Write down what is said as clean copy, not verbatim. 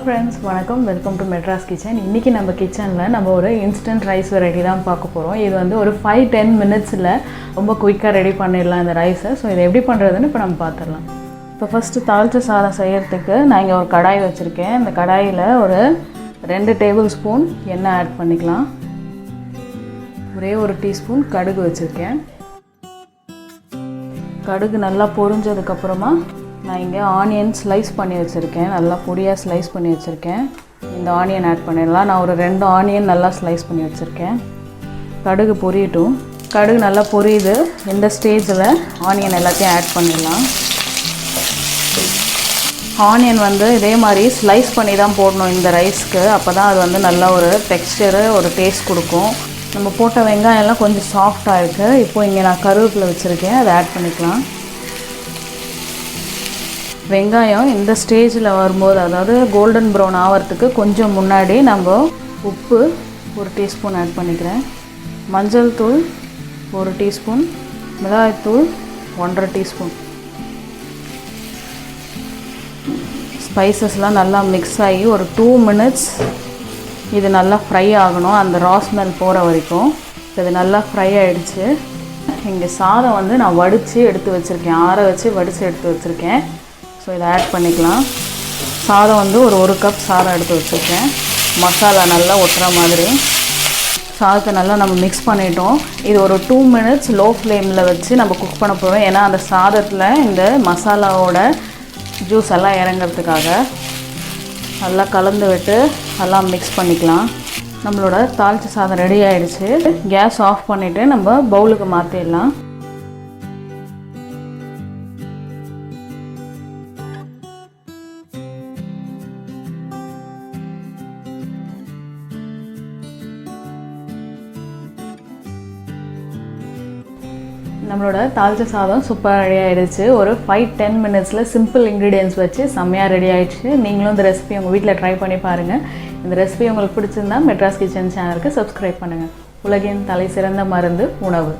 friends, வணக்கம். Welcome to Madras kitchen. இன்னைக்கு நம்ம கிச்சன்ல நம்ம ஒரு இன்ஸ்டன்ட் ரைஸ் வெரைட்டி தான் பார்க்க போறோம். இது வந்து ஒரு 5-10 மினிட்ஸ்ல ரொம்ப குயிக்கா ரெடி பண்ணிடலாம் இந்த ரைஸ். சோ இதை எப்படி பண்றதுன்னு இப்போ நம்ம பார்த்திடலாம். இப்போ ஃபர்ஸ்ட் தாளிச்ச சாதம் செய்யறதுக்கு நான் இங்க ஒரு கடாய் வச்சிருக்கேன். இந்த கடாயில ஒரு 2 டேபிள் ஸ்பூன் எண்ணெய் ஆட் பண்ணிக்கலாம். ஒரே ஒரு டீஸ்பூன் கடுகு வச்சிருக்கேன். கடுகு நல்லா பொரிஞ்சதுக்கு அப்புறமா நான் இங்கே ஆனியன் ஸ்லைஸ் பண்ணி வச்சுருக்கேன். நல்லா பொடியாக ஸ்லைஸ் பண்ணி வச்சுருக்கேன். இந்த ஆனியன் ஆட் பண்ணிடலாம். நான் ஒரு 2 ஆனியன் நல்லா ஸ்லைஸ் பண்ணி வச்சுருக்கேன். கடுகு பொரியட்டும். கடுகு நல்லா பொரியுது. இந்த ஸ்டேஜில் ஆனியன் எல்லாத்தையும் ஆட் பண்ணிடலாம். ஆனியன் வந்து இதே மாதிரி ஸ்லைஸ் பண்ணி தான் போடணும் இந்த ரைஸ்க்கு. அப்போ தான் அது வந்து நல்லா ஒரு டெக்ஸ்டரு ஒரு டேஸ்ட் கொடுக்கும். நம்ம போட்ட வெங்காயம் எல்லாம் கொஞ்சம் சாஃப்டாக இருக்குது. இப்போது இங்கே நான் கருவேப்பிலை வச்சுருக்கேன், அதை ஆட் பண்ணிக்கலாம். வெங்காயம் இந்த ஸ்டேஜில் வரும்போது, அதாவது கோல்டன் ப்ரௌன் ஆகிறதுக்கு கொஞ்சம் முன்னாடி நம்ம உப்பு 1 டீஸ்பூன் ஆட் பண்ணிக்கிறேன். மஞ்சள் தூள் 1 டீஸ்பூன், மிளகாய்த்தூள் 1.5 டீஸ்பூன். ஸ்பைசஸ்லாம் நல்லா மிக்ஸ் ஆகி ஒரு 2 மினிட்ஸ் இது நல்லா ஃப்ரை ஆகணும், அந்த ரா ஸ்மெல் போகிற வரைக்கும். இது நல்லா ஃப்ரை ஆகிடுச்சு. இங்கே சாதம் வந்து நான் வடித்து எடுத்து வச்சுருக்கேன், ஆற வச்சு வடித்து எடுத்து வச்சுருக்கேன். ஸோ இதை ஆட் பண்ணிக்கலாம். சாதம் வந்து ஒரு கப் சாதம் எடுத்து வச்சுருக்கேன். மசாலா நல்லா ஒட்டுற மாதிரி சாதத்தை நல்லா நம்ம மிக்ஸ் பண்ணிட்டோம். இது ஒரு 2 மினிட்ஸ் லோ ஃப்ளேமில் வச்சு நம்ம குக் பண்ண போகிறோம். ஏன்னா அந்த சாதத்தில் இந்த மசாலாவோட ஜூஸ் எல்லாம் இறங்கிறதுக்காக நல்லா கலந்து விட்டு எல்லாம் மிக்ஸ் பண்ணிக்கலாம். நம்மளோட தாளிச்ச சாதம் ரெடி ஆகிடுச்சு. கேஸ் ஆஃப் பண்ணிவிட்டு நம்ம பவுலுக்கு மாற்றிடலாம். நம்மளோட தாளிச்ச சாதம் சூப்பராக ரெடி ஆகிடுச்சு. ஒரு 5-10 மினிட்ஸில் சிம்பிள் இன்க்ரீடியன்ஸ் வச்சு செம்மையாக ரெடி ஆகிடுச்சு. நீங்களும் இந்த ரெசிபி உங்கள் வீட்டில் ட்ரை பண்ணி பாருங்கள். இந்த ரெசிபி உங்களுக்கு பிடிச்சிருந்தா மெட்ராஸ் கிச்சன் சேனலுக்கு சப்ஸ்கிரைப் பண்ணுங்கள். உலகின் தலை சிறந்த மருந்து உணவு.